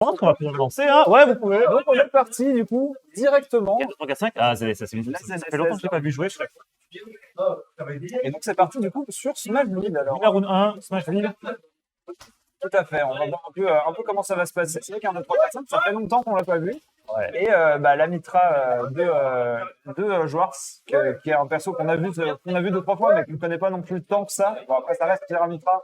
Je pense qu'on va pouvoir le lancer, hein. Ouais, vous pouvez. Donc on est parti du coup directement. 4, 3, 4, 5. Ah, ça fait longtemps que je l'ai pas vu jouer. Et donc c'est parti du coup sur Smash Build alors. Numéro 1, Smash Build. Tout à fait, on va voir un peu comment ça va se passer. C'est vrai qu'un 2, 3, 4, 5, ça fait longtemps qu'on l'a pas vu. Ouais. Et la Mitra de Jouars, qui est un perso qu'on a vu 2-3 fois, mais qu'on ne connaît pas non plus tant que ça. Bon, après, ça reste Pierre Mitra,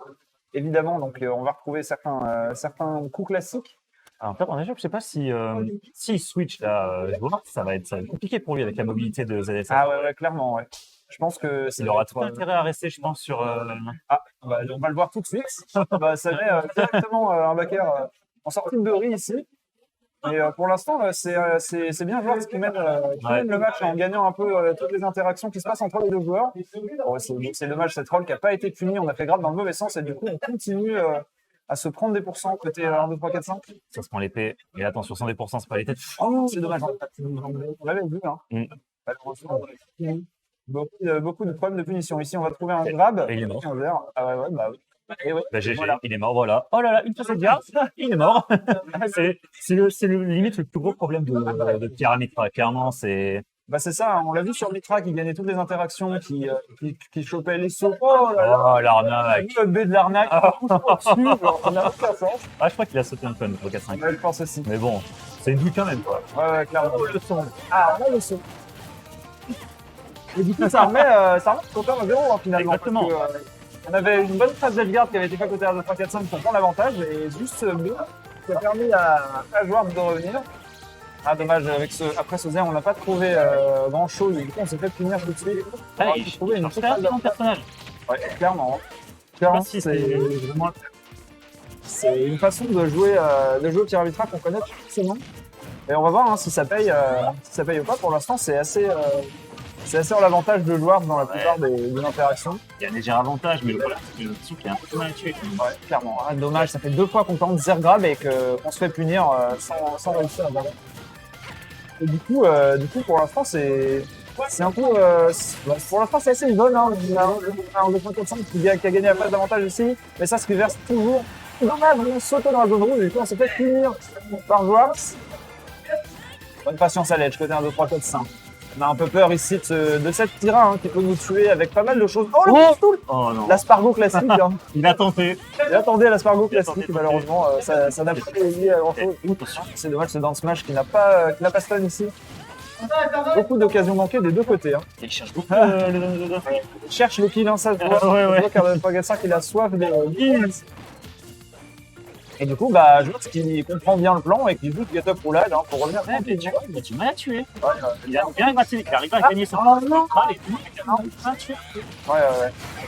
évidemment, donc on va retrouver certains coups classiques. Alors, en fait, je sais pas si switch là, Jouars, ça va être compliqué pour lui avec la mobilité de ZSF. Ah ouais, clairement, ouais. Je pense que il aura tout intérêt à rester, je pense, sur. On va le voir tout de suite. Ça met directement un backer en sortie de riz ici. Et pour l'instant, c'est bien Jouars qui mène le match en gagnant un peu toutes les interactions qui se passent entre les deux joueurs. Bon, c'est dommage, cette roll qui n'a pas été punie. On a fait grave dans le mauvais sens et du coup, on continue à se prendre des pourcents côté 1, 2, 3, 4, 5. Ça se prend l'épée. Et attention, 100%, c'est pas les têtes. Oh, c'est dommage. On l'avait vu, hein. Beaucoup de problèmes de punition. Ici, on va trouver un grab. Et il est mort. Ah ouais, bah oui. Et ouais. Bah, GG, voilà. Il est mort, voilà. Oh là là, une fois cette garde, il est mort. c'est limite le plus gros problème de Pierre Mitra. Clairement, c'est. Bah c'est ça, on l'a vu sur Mitra qui gagnait toutes les interactions, qui chopait les sauts. Oh là là, oh l'arnaque. Le B de l'arnaque. On a aucun sens. Ah, je crois qu'il a sauté un peu le 4-5. Ouais, je pense aussi. Mais bon, c'est une douille quand même, quoi. Ouais, clairement. Oh, le son. Ah, là, le son. Et du coup, ça remet le compteur à 0 hein, finalement. Exactement. Parce que, on avait une bonne phase d'Edgard qui avait été faite côté R2, 3, 4, 5 pour prendre l'avantage et juste ce B qui a permis à Jouars de revenir. Ah dommage, après ce zère, on n'a pas trouvé grand chose, du coup on s'est fait punir tout de suite. Ah, il trouvé une super de personnage. Ouais, clairement. Clairement, c'est une façon de jouer au Pierre Mitra qu'on connaît forcément. Et on va voir si ça paye ou pas. Pour l'instant, c'est assez en l'avantage de Jouars dans la plupart des interactions. Il y a un léger avantage, mais le problème, c'est que j'ai l'impression qu'il est un peu mal tué. Ouais, clairement. Ah, dommage, ça fait 2 fois qu'on tente Zergrab et qu'on se fait punir sans réussir à battre. Et du coup, pour l'instant, c'est un peu. Pour l'instant, c'est assez zone. Hein. On a un 2.45 qui a gagné la phase d'avantage ici, mais ça se reverse toujours. Dommage, on saute dans la zone rouge et du coup, on s'est fait punir par Jouars. Bonne patience à l'edge, côté 1, 2, 3, 4, 5. On a un peu peur ici de cette Tira qui peut nous tuer avec pas mal de choses. Oh, le pistoule! Oh non! L'Aspargo classique. Hein. Il a tenté. Il attendait l'Aspargo classique, malheureusement, ça n'a pas lié à grand chose. C'est dommage, c'est dans le Smash qui n'a pas stun ici. Beaucoup d'occasions manquées des deux côtés. Hein. Il cherche beaucoup Il cherche le kill, hein, ça se voit. Ouais. On voit qu'R2.5 il a soif des kills. Et du coup, Jouars qui comprend bien le plan et qui joue Get Up Roulade pour revenir. Mais tu m'as tué. Ouais, il a bien gratté, il arrive à gagner son non. Et puis, il m'a tué. Ouais.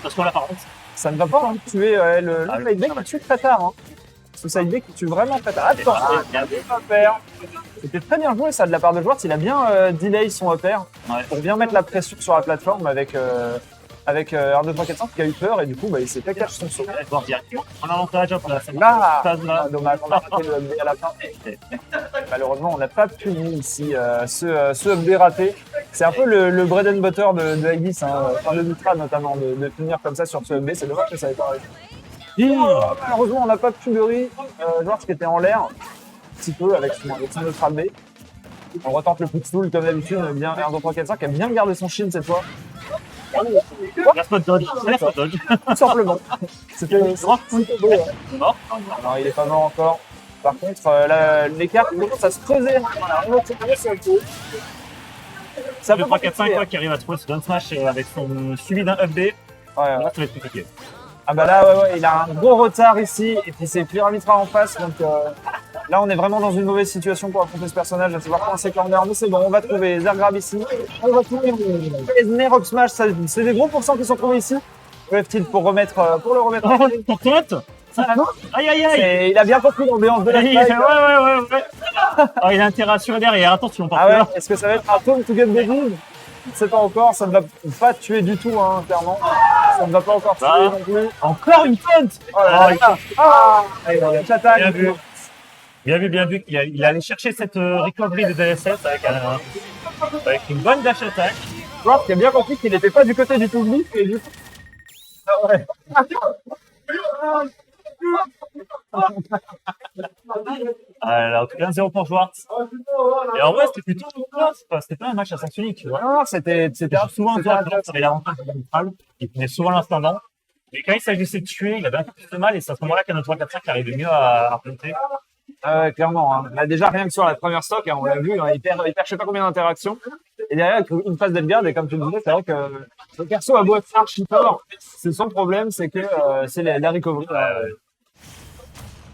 Parce qu'on l'a par contre. Ça ne va pas tuer le side deck qui tue très tard. Hein. Ce side deck qui tue vraiment très tard. Attends, c'était très bien joué ça de la part de Jouars. Il a bien delay son upper pour bien mettre la pression sur la plateforme avec R2, 3, 4, 5 qui a eu peur et du coup il s'est fait cacher son saut. On a avantage pour la là, dommage, on a raté le update à la fin. Malheureusement, on n'a pas puni ici ce update raté. C'est un peu le bread and butter de Aegis, enfin de Mitra notamment, de punir comme ça sur ce update. C'est dommage que ça ait pas réussi. Malheureusement, on n'a pas pu de riz. Jouars qui était en l'air, un petit peu avec son autre update. On retente le footstool comme d'habitude, bien R2, 3, 4, 5 qui a bien gardé son shield cette fois. La spot dodge. Tout simplement. C'était mort. Mort. Non, il est pas mort encore. Par contre, l'écart commence à se creuser. Voilà, Ça le 3, 4, 5 qui arrive à trouver ce down smash avec son suivi d'un up B. Ouais. Là, ça va être compliqué. Ah là, il a un gros retard ici. Et puis c'est Pierre Mitra en face. Donc là, on est vraiment dans une mauvaise situation pour affronter ce personnage. À savoir coincer corner. Mais c'est bon, on va trouver Zergrab ici. On va trouver Esner Up Smash. C'est des gros pourcents qui sont trouvés ici. Peuvent-ils pour le remettre Oh, tête. Aïe. Il a bien compris l'ambiance de la fight. Ouais. Oh, il a intérêt à assurer derrière. Attention, par contre. Est-ce que ça va être un tour to get the win? Je ne sais pas encore. Ça ne va pas tuer du tout, hein, clairement. Ça ne va pas encore tuer non plus. Encore une feinte. Il attaque. Bien vu. Il allait chercher cette recovery de DSS avec une bonne dash attack. Jouars qui a bien compris qu'il n'était pas du côté du public et du coup. Alors, 1-0 pour Schwartz. Et en vrai, c'était plutôt close, quoi. C'était pas un match à sens unique, tu vois. Non, c'était Souvent, c'était Schwartz avait l'avantage de l'intral. Il tenait souvent l'ascendant. Mais quand il s'agissait de tuer, il avait un peu plus de mal et c'est à ce moment-là qu'un 3-4-5 arrivait mieux à planter. clairement. Hein. Là, déjà, rien que sur la première stock, hein, on l'a vu, hein, il perd je sais pas combien d'interactions. Et derrière, avec une phase d'Edgard, et comme tu le disais, c'est vrai que le perso a beau être archi fort, c'est son problème, c'est que c'est la recovery.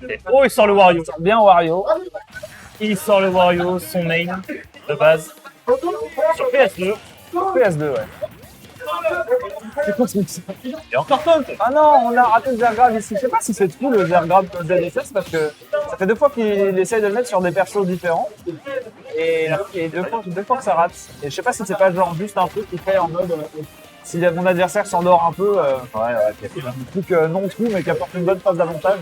Et oh, il sort le Wario. Bien Wario. Il sort le Wario, son main de base. Sur PS2. PS2, ouais. C'est quoi ce truc, ça? Et encore taunt. Ah non, on a raté le Zergrab ici. Je sais pas si c'est tout le Zergrab ZSS parce que ça fait 2 fois qu'il essaye de le mettre sur des persos différents. Et 2 fois que ça rate. Et je sais pas si c'est pas genre juste un truc qui fait en mode si mon adversaire s'endort un peu, un truc non true mais qui apporte une bonne phase d'avantage.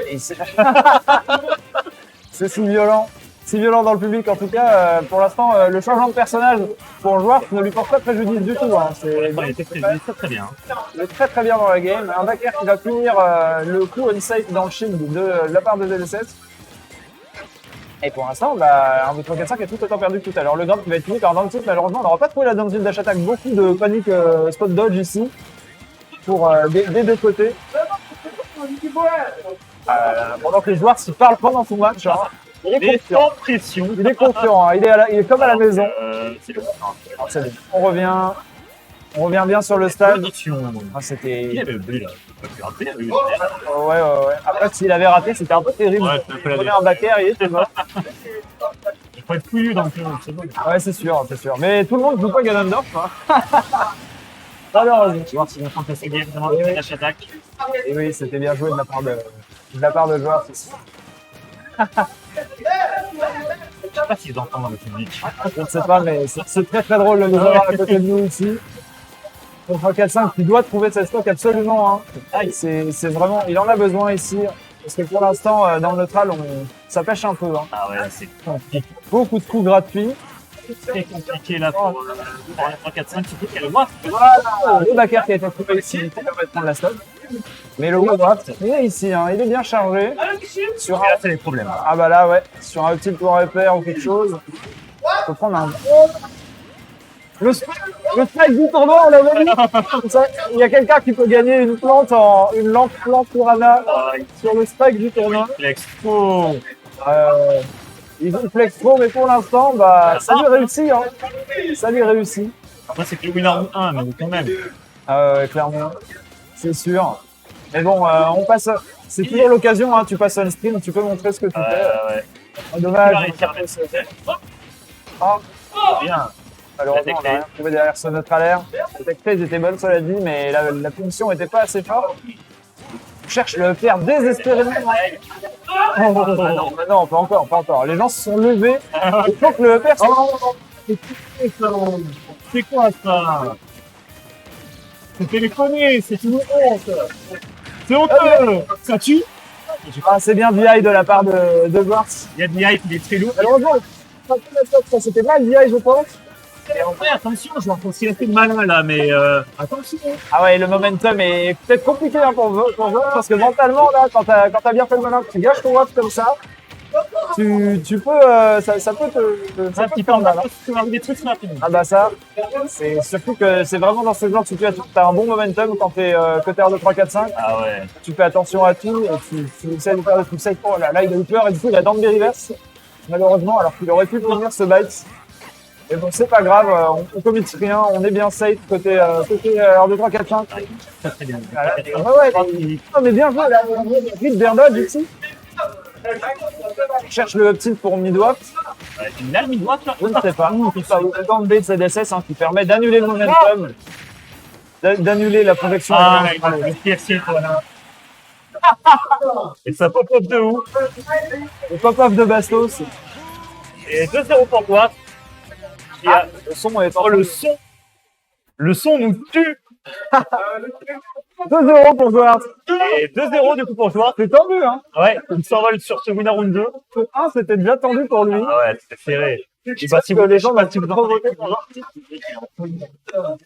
Et c'est c'est si violent. Si violent dans le public en tout cas, pour l'instant, le changement de personnage pour le joueur ne lui porte pas préjudice du tout. Hein. Il était très bien. Il est très très bien dans la game. Un backer qui va punir le coup on-safe dans le shield de la part de ZSS. Et pour l'instant, un 2-3-4-5 est tout autant perdu que tout à l'heure. Le grab qui va être fini par Downshift, malheureusement, on n'aura pas trouvé la Downshift dash attack. Beaucoup de panique spot dodge ici pour des 2 côtés. Pendant que les joueurs s'y parlent pendant tout match. Hein. Il est confiant. Sans pression. Il est confiant, hein. Il est comme à la maison. C'est le C'est bon. On revient bien sur le stade. Ah, Il c'était. avait oublié là. Ouais. Après, s'il avait raté, c'était un peu terrible. Ouais, c'est un peu la Il prenait un backer, il était mort. Il faut être fouillu dans le jeu, c'est bon. Ouais, c'est sûr. Mais tout le monde joue pas Ganondorf. Hein. Malheureusement. Tu vois s'ils vont prendre sa directement avec la attaque. Et oui, c'était bien joué de la part de joueurs. Je sais pas s'ils entendent dans le public. Je ne sais pas, mais c'est très très drôle de nous avoir à côté de nous ici. Contre un 4-5 qui doit trouver sa stock absolument. Hein. C'est vraiment, il en a besoin ici. Parce que pour l'instant, dans le neutral, ça pêche un peu. Hein. Ah ouais, c'est compliqué. Beaucoup de coups gratuits. C'est très compliqué là pour la 3-4-5, surtout qu'elle voit. Voilà, le backer qui a été trouvé ici, qui permet de prendre la stock. Mais le Warcraft, il est ici, hein, il est bien chargé. Sur Et là, c'est les problèmes. Ah bah là, ouais, sur un petit tour repère ou quelque chose. Faut prendre un. Le strike du tournoi, on l'avait vu. Il y a quelqu'un qui peut gagner une lampe plante Piranha sur le strike du tournoi. L'expo. Il flex trop, mais pour l'instant, ça lui réussit. Hein. Ça lui réussit. Après, c'est que le winner 1, mais quand même. Clairement, c'est sûr. Mais bon, on passe. C'est toujours l'occasion, hein, tu passes un stream, tu peux montrer ce que tu fais. Ouais. Dommage. Bien. Malheureusement, on n'a rien trouvé derrière ce neutral air. Le tech phase était bonne, cela dit, mais la punition n'était pas assez forte. On cherche le faire désespérément. Non, pas encore. Les gens se sont levés. Il faut que le EPR C'est quoi ça? C'est téléphoné, c'est une honte. C'est honteux. Ça tue. C'est bien VI de la part de Warts. Il y a de l'IA qui est très lourd. Malheureusement, ça c'était mal VI, je pense. Et en vrai, attention, je vois qu'il a fait de malin là, mais attention. Ah ouais, le momentum est peut-être compliqué hein, pour Warts, parce que mentalement, là, quand t'as bien fait le malin, tu gâches ton Warts comme ça. Tu peux, ça peut te. Ça peut te faire mal. Hein. Des trucs rapides. Ah bah ça, c'est surtout que c'est vraiment dans ce genre de situation. Tu as un bon momentum quand tu es côté de 3-4-5. Ah ouais. Tu fais attention à tout et tu essaies de faire des trucs safe. Oh là, il a eu peur et du coup il a down reverse. Malheureusement, alors qu'il aurait pu finir ce bite. Mais bon, c'est pas grave, on commit rien, on est bien safe côté R2, 3, 4, 5. Très bien. Non mais bien joué là, vite Bernard ici. On cherche le up-tilt pour mid-waft. Une dalle mid-waft là? Je ne sais pas. Le temps de bait de CDSS qui permet d'annuler le momentum, d'annuler la projection. Ah, le PFC voilà. Et ça pop-up de où? Le pop-off de Bastos. Et 2-0 pour toi. Le son est oh, le son nous tue. 2-0 pour Jouard. Et 2-0 du coup pour Jouard. C'est tendu, hein? Ouais, il s'envole sur ce winner round 2. Le 1, c'était déjà tendu pour lui. Ah ouais, c'était serré. Je sais pas si les gens vont trop voter pour